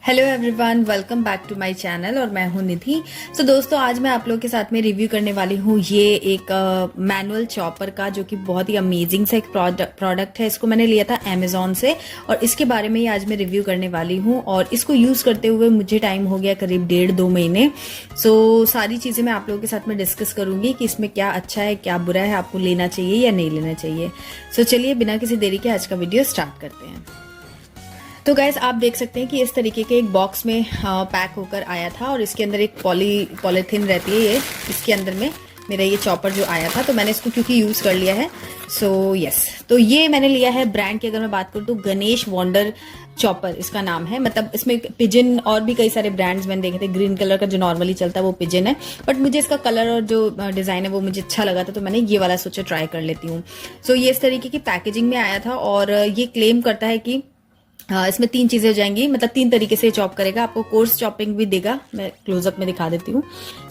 Hello everyone, welcome back to my channel और मैं हूं निधि। तो दोस्तों, आज मैं आप लोगों के साथ में रिव्यू करने वाली हूं ये एक मैनुअल चॉपर का, जो कि बहुत ही अमेजिंग सा एक प्रोडक्ट है। इसको मैंने लिया था अमेजोन से और इसके बारे में ही आज मैं रिव्यू करने वाली हूं। और इसको यूज़ करते हुए मुझे टाइम हो गया करीब 1.5-2 महीने। सो सारी चीज़ें मैं आप लोगों के साथ में डिस्कस करूंगी कि इसमें क्या अच्छा है, क्या बुरा है, आपको लेना चाहिए या नहीं लेना चाहिए। सो चलिए बिना किसी देरी के आज का वीडियो स्टार्ट करते हैं। तो गाइस, आप देख सकते हैं कि इस तरीके के एक बॉक्स में पैक होकर आया था और इसके अंदर एक पॉलीथीन रहती है। ये इसके अंदर में मेरा ये चॉपर जो आया था, तो मैंने इसको क्योंकि यूज़ कर लिया है। सो यस, तो ये मैंने लिया है ब्रांड की अगर मैं बात करूँ तो गणेश वंडर चॉपर इसका नाम है। मतलब इसमें पिजन और भी कई सारे ब्रांड्स मैंने देखे थे। ग्रीन कलर का जो नॉर्मली चलता है वो पिजन है, बट मुझे इसका कलर और जो डिज़ाइन है वो मुझे अच्छा लगा था, तो मैंने ये वाला सोचा ट्राई कर लेती हूँ। सो ये इस तरीके की पैकेजिंग में आया था और ये क्लेम करता है कि इसमें 3 चीजें हो जाएंगी, मतलब 3 तरीके से चॉप करेगा। आपको कोर्स चॉपिंग भी देगा, मैं क्लोजअप में दिखा देती हूँ।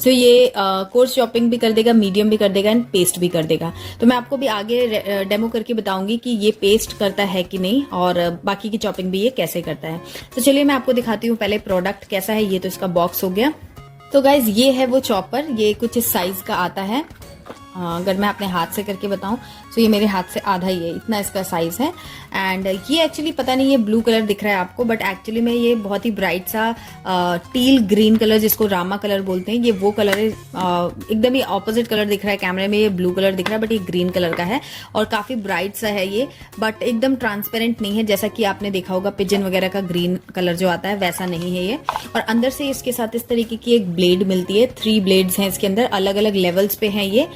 सो ये कोर्स चॉपिंग भी कर देगा, मीडियम भी कर देगा एंड पेस्ट भी कर देगा। तो मैं आपको भी आगे डेमो करके बताऊंगी कि ये पेस्ट करता है कि नहीं और बाकी की चॉपिंग भी ये कैसे करता है। तो चलिए मैं आपको दिखाती हूँ पहले प्रोडक्ट कैसा है। ये तो इसका बॉक्स हो गया। तो गाइज, ये है वो चॉपर। ये कुछ इस साइज का आता है। अगर मैं अपने हाथ से करके बताऊं तो ये मेरे हाथ से आधा ही है, इतना इसका साइज है। एंड ये एक्चुअली पता नहीं ये ब्लू कलर दिख रहा है आपको, बट एक्चुअली में ये बहुत ही ब्राइट सा टील ग्रीन कलर, जिसको रामा कलर बोलते हैं, ये वो कलर है। एकदम ही ऑपोजिट कलर दिख रहा है कैमरे में। ये ब्लू कलर दिख रहा है बट ये ग्रीन कलर का है और काफी ब्राइट सा है ये, बट एकदम ट्रांसपेरेंट नहीं है जैसा कि आपने देखा होगा पिजन वगैरह का ग्रीन कलर जो आता है, वैसा नहीं है ये। और अंदर से इसके साथ इस तरीके की एक ब्लेड मिलती है। 3 ब्लेड्स हैं इसके अंदर, अलग अलग लेवल्स पे हैं ये,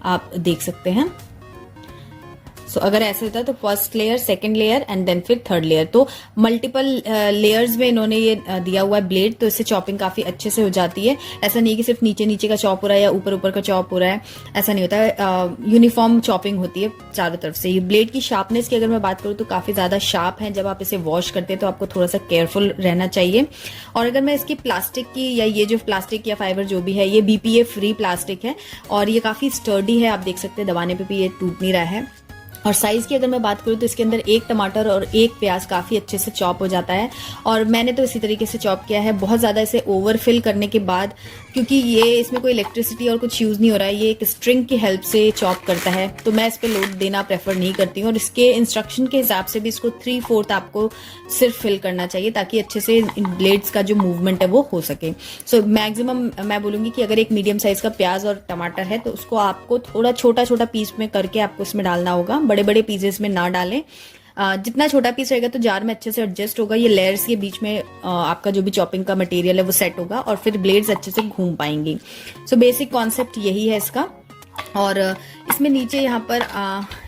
आप देख सकते हैं। सो अगर ऐसे होता है तो first layer, second layer and then फिर थर्ड लेयर, तो मल्टीपल लेयर्स में इन्होंने ये दिया हुआ है ब्लेड। तो इससे चॉपिंग काफी अच्छे से हो जाती है। ऐसा नहीं कि सिर्फ नीचे नीचे का चॉप हो रहा है या ऊपर ऊपर का चॉप हो रहा है, ऐसा नहीं होता है। यूनिफॉर्म चॉपिंग होती है चारों तरफ से। ये ब्लेड की शार्पनेस की अगर मैं बात करूँ तो काफी ज्यादा शार्प है। जब आप इसे वॉश करते हैं तो आपको थोड़ा सा केयरफुल रहना चाहिए। और अगर मैं इसकी प्लास्टिक की, या ये जो प्लास्टिक या फाइबर जो भी है, ये BPA फ्री प्लास्टिक है और ये काफी स्टर्डी है। आप देख सकते हैं दबाने पे भी ये टूट नहीं रहा है। और साइज की अगर मैं बात करूँ तो इसके अंदर 1 टमाटर और 1 प्याज काफी अच्छे से चॉप हो जाता है। और मैंने तो इसी तरीके से चॉप किया है, बहुत ज्यादा इसे ओवरफिल करने के बाद, क्योंकि ये इसमें कोई इलेक्ट्रिसिटी और कुछ यूज नहीं हो रहा है। ये एक स्ट्रिंग की हेल्प से चॉप करता है, तो मैं इस पे लोड देना प्रेफर नहीं करती हूँ। और इसके इंस्ट्रक्शन के हिसाब से भी इसको 3/4 आपको सिर्फ फिल करना चाहिए, ताकि अच्छे से इन ब्लेड्स का जो मूवमेंट है वो हो सके। सो मैक्सिमम मैं बोलूंगी कि अगर एक मीडियम साइज का प्याज और टमाटर है तो उसको आपको थोड़ा छोटा छोटा पीस में करके आपको इसमें डालना होगा। बड़े बड़े पीसेस में ना डालें। जितना छोटा पीस रहेगा तो जार में अच्छे से एडजस्ट होगा। ये लेयर्स के बीच में आपका जो भी चॉपिंग का मटेरियल है वो सेट होगा और फिर ब्लेड्स अच्छे से घूम पाएंगी। सो बेसिक कॉन्सेप्ट यही है इसका। और इसमें नीचे यहाँ पर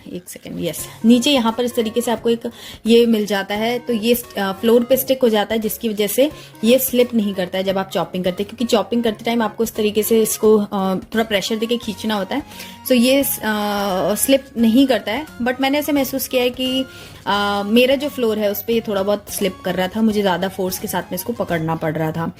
एक सेकेंड, यस, नीचे यहाँ पर इस तरीके से आपको एक ये मिल जाता है। तो ये फ्लोर पे स्टिक हो जाता है, जिसकी वजह से ये स्लिप नहीं करता है जब आप चॉपिंग करते हैं, क्योंकि चॉपिंग करते टाइम आपको इस तरीके से इसको थोड़ा प्रेशर देके खींचना होता है। सो ये स्लिप नहीं करता है। बट मैंने ऐसे महसूस किया है कि मेरा जो फ्लोर है उस पर ये थोड़ा बहुत स्लिप कर रहा था, मुझे ज्यादा फोर्स के साथ में इसको पकड़ना पड़ रहा था।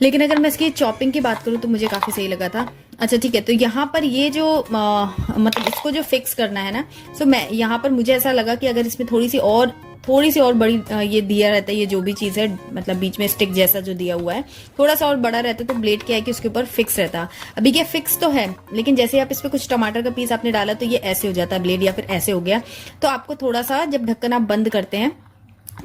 लेकिन अगर मैं इसकी चॉपिंग की बात करूं तो मुझे काफी सही लगा था। अच्छा ठीक है, तो यहाँ पर ये जो मतलब इसको जो फिक्स करना है ना, सो मैं यहाँ पर मुझे ऐसा लगा कि अगर इसमें थोड़ी सी और बड़ी ये दिया रहता है, ये जो भी चीज है, मतलब बीच में स्टिक जैसा जो दिया हुआ है, थोड़ा सा और बड़ा रहता तो ब्लेड क्या है कि उसके ऊपर फिक्स रहता। अभी क्या फिक्स तो है, लेकिन जैसे आप इस पे कुछ टमाटर का पीस आपने डाला तो ये ऐसे हो जाता है ब्लेड, या फिर ऐसे हो गया। तो आपको थोड़ा सा जब ढक्कन आप बंद करते हैं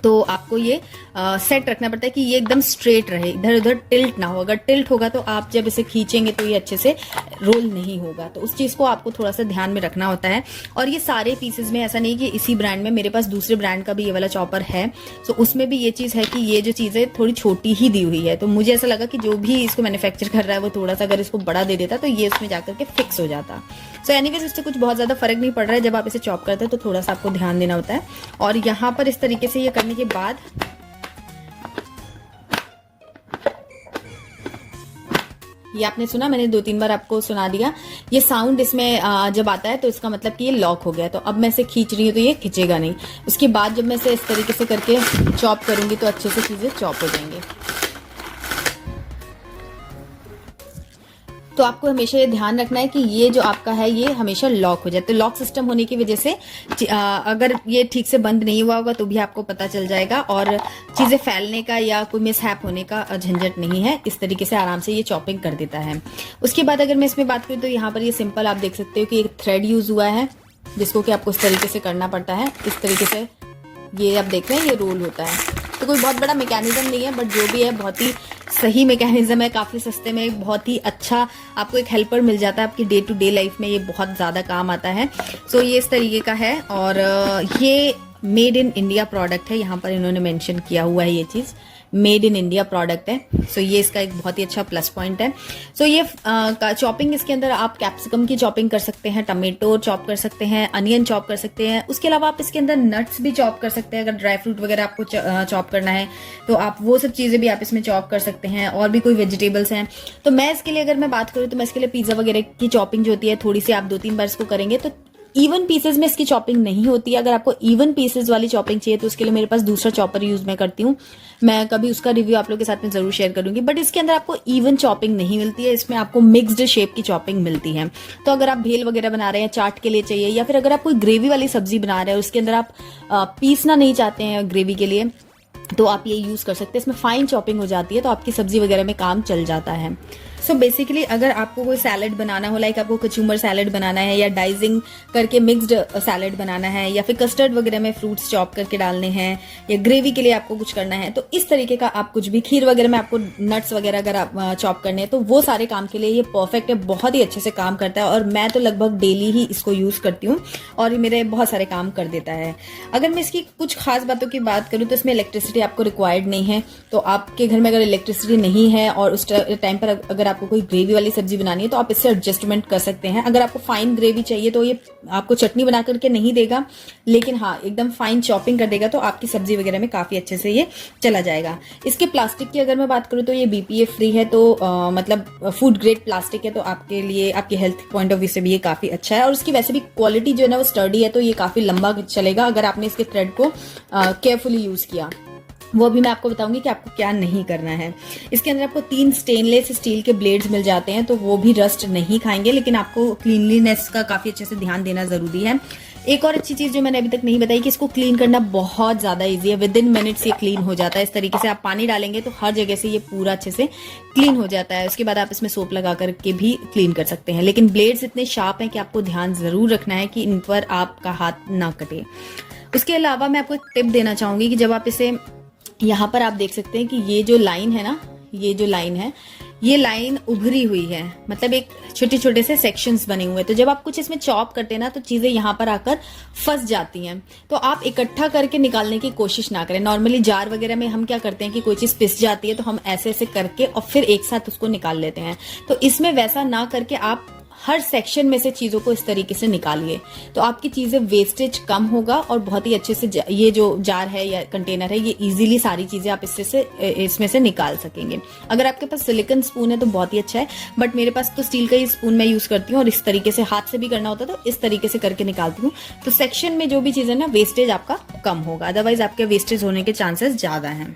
तो आपको ये सेट रखना पड़ता है कि ये एकदम स्ट्रेट रहे, इधर उधर टिल्ट ना हो। अगर टिल्ट होगा तो आप जब इसे खींचेंगे तो ये अच्छे से रोल नहीं होगा। तो उस चीज को आपको थोड़ा सा ध्यान में रखना होता है। और ये सारे पीसेस में, ऐसा नहीं कि इसी ब्रांड में, मेरे पास दूसरे ब्रांड का भी ये वाला चॉपर है। तो उसमें भी ये चीज है कि ये जो चीज है थोड़ी छोटी ही दी हुई है। तो मुझे ऐसा लगा कि जो भी इसको मैन्युफैक्चर कर रहा है वो थोड़ा सा अगर इसको बड़ा दे देता तो ये इसमें जाकर के फिक्स हो जाता। सो एनीवेज, इससे कुछ बहुत ज्यादा फर्क नहीं पड़ रहा है। जब आप इसे चॉप करते हैं तो थोड़ा सा आपको ध्यान देना होता है। और यहाँ पर इस तरीके से ये करने के बाद ये आपने सुना, मैंने 2-3 बार आपको सुना दिया। ये साउंड इसमें जब आता है तो इसका मतलब कि ये लॉक हो गया। तो अब मैं इसे खींच रही हूँ तो ये खींचेगा नहीं। उसके बाद जब मैं इसे इस तरीके से करके चॉप करूंगी तो अच्छे से चीजें चॉप हो जाएंगे। तो आपको हमेशा ये ध्यान रखना है कि ये जो आपका है ये हमेशा लॉक हो जाए। तो लॉक सिस्टम होने की वजह से अगर ये ठीक से बंद नहीं हुआ होगा तो भी आपको पता चल जाएगा, और चीज़ें फैलने का या कोई मिसहैप होने का झंझट नहीं है। इस तरीके से आराम से ये चॉपिंग कर देता है। उसके बाद अगर मैं इसमें बात करूँ तो यहाँ पर ये सिंपल आप देख सकते हो कि एक थ्रेड यूज़ हुआ है, जिसको कि आपको इस तरीके से करना पड़ता है। इस तरीके से ये आप देख रहे हैं ये रोल होता है। तो कोई बहुत बड़ा मैकेनिज्म नहीं है, बट जो भी है बहुत ही सही मैकेनिज्म है, काफ़ी सस्ते में बहुत ही अच्छा आपको एक हेल्पर मिल जाता है। आपकी डे टू डे लाइफ में ये बहुत ज़्यादा काम आता है। सो ये इस तरीके का है, और ये मेड इन इंडिया प्रोडक्ट है। यहाँ पर इन्होंने मेंशन किया हुआ है ये चीज़ मेड इन इंडिया प्रोडक्ट है। सो ये इसका एक बहुत ही अच्छा प्लस पॉइंट है। सो ये चॉपिंग इसके अंदर आप कैप्सिकम की चॉपिंग कर सकते हैं, टमेटो चॉप कर सकते हैं, अनियन चॉप कर सकते हैं। उसके अलावा आप इसके अंदर नट्स भी चॉप कर सकते हैं। अगर ड्राई फ्रूट वगैरह आपको चॉप करना है तो आप वो सब चीज़ें भी आप इसमें चॉप कर सकते हैं, और भी कोई वेजिटेबल्स हैं। तो मैं इसके लिए अगर मैं बात करूँ तो मैं इसके लिए पिज्ज़ा वगैरह की चॉपिंग जो होती है थोड़ी सी आप 2-3 बार इसको करेंगे तो इवन पीसेज में इसकी चॉपिंग नहीं होती है। अगर आपको इवन पीसेज वाली चॉपिंग चाहिए तो उसके लिए मेरे पास दूसरा चॉपर यूज मैं करती हूँ। मैं कभी उसका रिव्यू आप लोगों के साथ में जरूर शेयर करूंगी। बट इसके अंदर आपको इवन चॉपिंग नहीं मिलती है, इसमें आपको मिक्स्ड शेप की चॉपिंग मिलती है। तो अगर आप भेल वगैरह बना रहे हैं, चाट के लिए चाहिए, या फिर अगर आप कोई ग्रेवी वाली सब्जी बना रहे हैं उसके अंदर आप पीसना नहीं चाहते हैं ग्रेवी के लिए, तो आप ये यूज कर सकते हैं। इसमें फाइन चॉपिंग हो जाती है तो आपकी सब्जी वगैरह में काम चल जाता है। सो बेसिकली अगर आपको कोई सैलेड बनाना हो, लाइक आपको कचूमर सैलेड बनाना है, या डाइजिंग करके मिक्स्ड सैलेड बनाना है, या फिर कस्टर्ड वगैरह में फ्रूट्स चॉप करके डालने हैं, या ग्रेवी के लिए आपको कुछ करना है, तो इस तरीके का आप कुछ भी, खीर वगैरह में आपको नट्स वगैरह अगर आप चॉप करने हैं तो वो सारे काम के लिए ये परफेक्ट है। बहुत ही अच्छे से काम करता है, और मैं तो लगभग डेली ही इसको यूज करती हूँ और ये मेरे बहुत सारे काम कर देता है। अगर मैं इसकी कुछ खास बातों की बात करूँ तो इसमें इलेक्ट्रिसिटी आपको रिक्वायर्ड नहीं है। तो आपके घर में अगर इलेक्ट्रिसिटी नहीं है और उस टाइम पर अगर आपको कोई ग्रेवी वाली सब्जी बनानी है तो आप इससे एडजस्टमेंट कर सकते हैं। अगर आपको फाइन ग्रेवी चाहिए तो ये आपको चटनी बना करके नहीं देगा, लेकिन हाँ एकदम फाइन चॉपिंग कर देगा, तो आपकी सब्जी वगैरह में काफी अच्छे से ये चला जाएगा। इसके प्लास्टिक की अगर मैं बात करूँ तो ये BPA फ्री है, तो मतलब फूड ग्रेड प्लास्टिक है, तो आपके लिए आपके हेल्थ पॉइंट ऑफ व्यू से भी ये काफी अच्छा है। और इसकी वैसे भी क्वालिटी जो है ना वो स्टर्डी है, तो ये काफी लंबा चलेगा अगर आपने इसके थ्रेड को केयरफुली यूज किया। वो भी मैं आपको बताऊंगी कि आपको क्या नहीं करना है। इसके अंदर आपको 3 स्टेनलेस स्टील के ब्लेड्स मिल जाते हैं, तो वो भी रस्ट नहीं खाएंगे, लेकिन आपको क्लीनलीनेस का काफी अच्छे से ध्यान देना जरूरी है। एक और अच्छी चीज जो मैंने अभी तक नहीं बताई कि इसको क्लीन करना बहुत ज्यादा इजी है। विद इन मिनट्स ये क्लीन हो जाता है। इस तरीके से आप पानी डालेंगे तो हर जगह से ये पूरा अच्छे से क्लीन हो जाता है। उसके बाद आप इसमें सोप लगा करके भी क्लीन कर सकते हैं, लेकिन ब्लेड्स इतने शार्प हैं कि आपको ध्यान जरूर रखना है कि इन पर आपका हाथ ना कटे। उसके अलावा मैं आपको एक टिप देना चाहूंगी कि जब आप इसे, यहाँ पर आप देख सकते हैं कि ये जो लाइन है ना, ये जो लाइन है, ये लाइन उभरी हुई है, मतलब एक छोटे छोटे से सेक्शंस बने हुए हैं। तो जब आप कुछ इसमें चॉप करते हैं ना तो चीजें यहाँ पर आकर फंस जाती हैं। तो आप इकट्ठा करके निकालने की कोशिश ना करें। नॉर्मली जार वगैरह में हम क्या करते हैं कि कोई चीज पिस जाती है तो हम ऐसे ऐसे करके और फिर एक साथ उसको निकाल लेते हैं। तो इसमें वैसा ना करके आप हर सेक्शन में से चीजों को इस तरीके से निकालिए, तो आपकी चीजें वेस्टेज कम होगा और बहुत ही अच्छे से ये जो जार है या कंटेनर है ये इजीली सारी चीजें आप इसमें से निकाल सकेंगे। अगर आपके पास सिलिकॉन स्पून है तो बहुत ही अच्छा है, बट मेरे पास तो स्टील का ही स्पून मैं यूज करती हूँ और इस तरीके से हाथ से भी करना होता है तो इस तरीके से करके निकालती हूँ। तो सेक्शन में जो भी चीजें ना वेस्टेज आपका कम होगा, अदरवाइज आपके वेस्टेज होने के चांसेस ज्यादा हैं।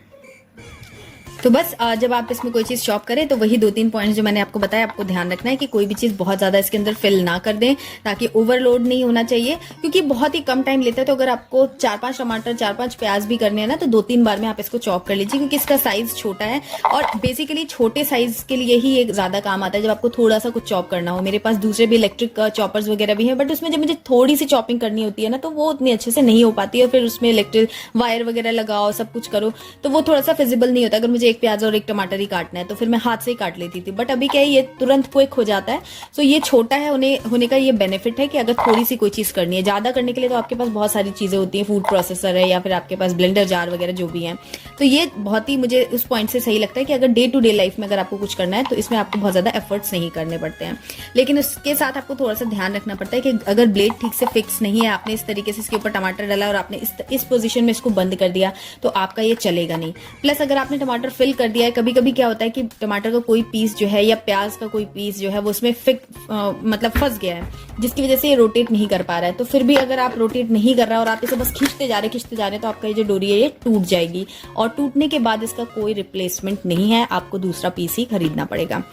तो बस जब आप इसमें कोई चीज चॉप करें तो वही 2-3 पॉइंट्स जो मैंने आपको बताया आपको ध्यान रखना है कि कोई भी चीज बहुत ज्यादा इसके अंदर फिल ना कर दें, ताकि ओवरलोड नहीं होना चाहिए, क्योंकि बहुत ही कम टाइम लेता है। तो अगर आपको 4-5 टमाटर 4-5 प्याज भी करने हैं ना तो 2-3 बार में आप इसको चॉप कर लीजिए, क्योंकि इसका साइज छोटा है और बेसिकली छोटे साइज के लिए ही एक ज्यादा काम आता है जब आपको थोड़ा सा कुछ चॉप करना हो। मेरे पास दूसरे भी इलेक्ट्रिक चॉपर्स वगैरह भी है, बट उसमें जब मुझे थोड़ी सी चॉपिंग करनी होती है ना तो वो उतनी अच्छे से नहीं हो पाती है, और फिर उसमें इलेक्ट्रिक वायर वगैरह लगाओ सब कुछ करो तो वो थोड़ा सा फिजिबल नहीं होता। अगर मुझे एक प्याज और एक टमाटर ही काटना है तो फिर मैं हाथ से ही काट लेती थी, बट अभी क्या है ये तुरंत क्विक हो जाता है। सो ये छोटा है होने का ये बेनिफिट है कि अगर थोड़ी सी कोई चीज करनी है, ज्यादा करने के लिए तो आपके पास बहुत सारी चीजें होती हैं, फूड प्रोसेसर है या फिर आपके पास ब्लेंडर जार वगैरह जो भी है। तो ये बहुत ही मुझे उस पॉइंट से सही लगता है कि अगर डे टू डे लाइफ में अगर आपको कुछ करना है तो इसमें आपको बहुत ज्यादा एफर्ट्स नहीं करने पड़ते हैं। लेकिन उसके साथ आपको थोड़ा सा ध्यान रखना पड़ता है कि अगर ब्लेड ठीक से फिक्स नहीं है, आपने इस तरीके से इसके ऊपर टमाटर डाला और आपने इस पोजीशन में इसको बंद कर दिया तो आपका ये चलेगा नहीं। प्लस अगर आपने टमाटर फिल कर दिया है, कभी कभी क्या होता है कि टमाटर का कोई पीस जो है या प्याज का कोई पीस जो है वो उसमें मतलब फंस गया है, जिसकी वजह से ये रोटेट नहीं कर पा रहा है। तो फिर भी अगर आप रोटेट नहीं कर रहा है और आप इसे बस खींचते जा रहे तो आपका ये जो डोरी है ये टूट जाएगी, और टूटने के बाद इसका कोई रिप्लेसमेंट नहीं है, आपको दूसरा पीस ही खरीदना पड़ेगा।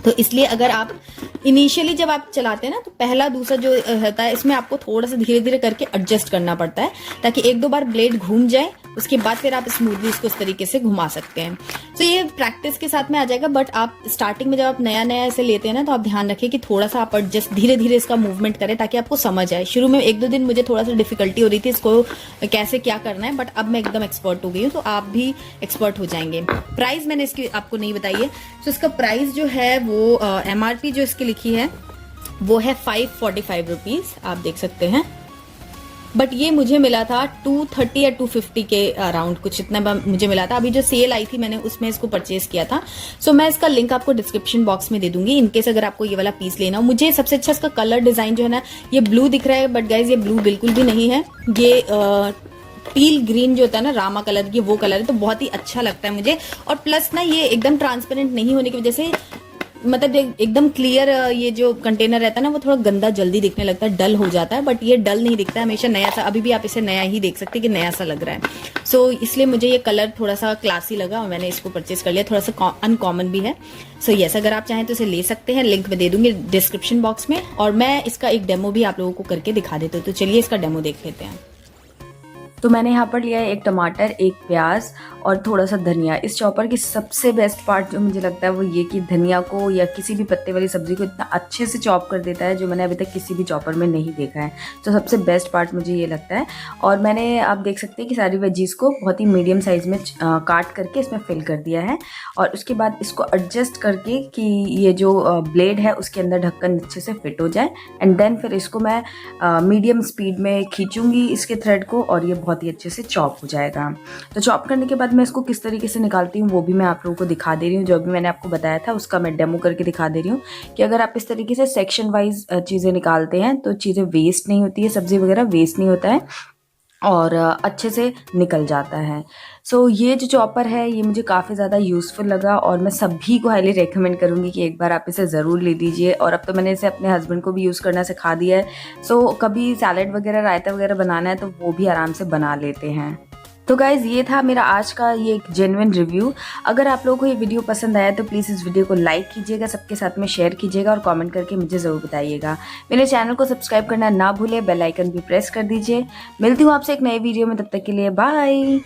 तो इसलिए अगर आप इनिशियली जब आप चलाते हैं ना, तो पहला दूसरा जो होता है इसमें आपको थोड़ा सा धीरे धीरे करके एडजस्ट करना पड़ता है, ताकि एक दो बार ब्लेड घूम जाए, उसके बाद फिर आप स्मूथली इसको इस तरीके से घुमा सकते हैं। तो ये प्रैक्टिस के साथ में आ जाएगा, बट आप स्टार्टिंग में जब आप नया नया ऐसे लेते हैं ना, तो आप ध्यान रखें कि थोड़ा सा आप एडजस्ट धीरे धीरे इसका मूवमेंट करें, ताकि आपको समझ आए। शुरू में एक दो दिन मुझे थोड़ा सा डिफिकल्टी हो रही थी इसको कैसे क्या करना है, बट अब मैं एकदम एक्सपर्ट हो गई हूँ, तो आप भी एक्सपर्ट हो जाएंगे। प्राइस मैंने इसकी आपको नहीं बताई है, तो इसका प्राइस जो है वो MRP जो इसकी लिखी है वो है 545 रुपीज, आप देख सकते हैं। बट ये मुझे मिला था 230 या 250 के अराउंड, कुछ इतना मुझे मिला था। अभी जो सेल आई थी मैंने उसमें इसको परचेज किया था। सो मैं इसका लिंक आपको डिस्क्रिप्शन बॉक्स में दे दूंगी, इनकेस अगर आपको ये वाला पीस लेना हो। मुझे सबसे अच्छा इसका कलर डिजाइन जो है ना, ये ब्लू दिख रहा है, बट गाइज ये ब्लू बिल्कुल भी नहीं है, ये पील ग्रीन जो होता है ना, रामा कलर की वो कलर है, तो बहुत ही अच्छा लगता है मुझे। और प्लस ना ये एकदम ट्रांसपेरेंट नहीं होने की वजह से, मतलब एकदम क्लियर ये जो कंटेनर रहता है ना, वो थोड़ा गंदा जल्दी दिखने लगता है, डल हो जाता है, बट ये डल नहीं दिखता है, हमेशा नया सा। अभी भी आप इसे नया ही देख सकते हैं कि नया सा लग रहा है। सो इसलिए मुझे ये कलर थोड़ा सा क्लासी लगा और मैंने इसको परचेज कर लिया। थोड़ा सा अनकॉमन भी है। सो यस, अगर आप चाहें तो इसे ले सकते हैं, लिंक में दे दूंगी डिस्क्रिप्शन बॉक्स में। और मैं इसका एक डेमो भी आप लोगों को करके दिखा देती हूँ, तो चलिए इसका डेमो देख लेते हैं। तो मैंने यहाँ पर लिया है एक टमाटर, एक प्याज और थोड़ा सा धनिया। इस चॉपर की सबसे बेस्ट पार्ट जो मुझे लगता है वो ये कि धनिया को या किसी भी पत्ते वाली सब्जी को इतना अच्छे से चॉप कर देता है, जो मैंने अभी तक किसी भी चॉपर में नहीं देखा है। तो सबसे बेस्ट पार्ट मुझे ये लगता है। और मैंने, आप देख सकते हैं कि सारी वेजीज को बहुत ही मीडियम साइज में काट करके इसमें फिल कर दिया है। और उसके बाद इसको एडजस्ट करके कि ये जो ब्लेड है उसके अंदर ढक्कन अच्छे से फिट हो जाए, एंड देन फिर इसको मैं मीडियम स्पीड में खींचूंगी इसके थ्रेड को, और ये बहुत ही अच्छे से चॉप हो जाएगा। तो चॉप करने के बाद मैं इसको किस तरीके से निकालती हूँ वो भी मैं आप लोगों को दिखा दे रही हूँ। जो भी मैंने आपको बताया था उसका मैं डेमो करके दिखा दे रही हूँ कि अगर आप इस तरीके से सेक्शन वाइज चीज़ें निकालते हैं तो चीज़ें वेस्ट नहीं होती है, सब्जी वगैरह वेस्ट नहीं होता है और अच्छे से निकल जाता है। सो ये जो चॉपर है ये मुझे काफ़ी ज़्यादा यूज़फुल लगा और मैं सभी को हाईली रेकमेंड करूँगी कि एक बार आप इसे ज़रूर ले लीजिए। और अब तो मैंने इसे अपने हस्बैंड को भी यूज़ करना सिखा दिया है। सो कभी सैलेड वगैरह, रायता वगैरह बनाना है तो वो भी आराम से बना लेते हैं। तो गाइज़ ये था मेरा आज का ये एक जेन्युइन रिव्यू। अगर आप लोगों को ये वीडियो पसंद आया तो प्लीज़ इस वीडियो को लाइक कीजिएगा, सबके साथ में शेयर कीजिएगा और कमेंट करके मुझे ज़रूर बताइएगा। मेरे चैनल को सब्सक्राइब करना ना भूलें, बेल आइकन भी प्रेस कर दीजिए। मिलती हूँ आपसे एक नए वीडियो में, तब तक के लिए बाय।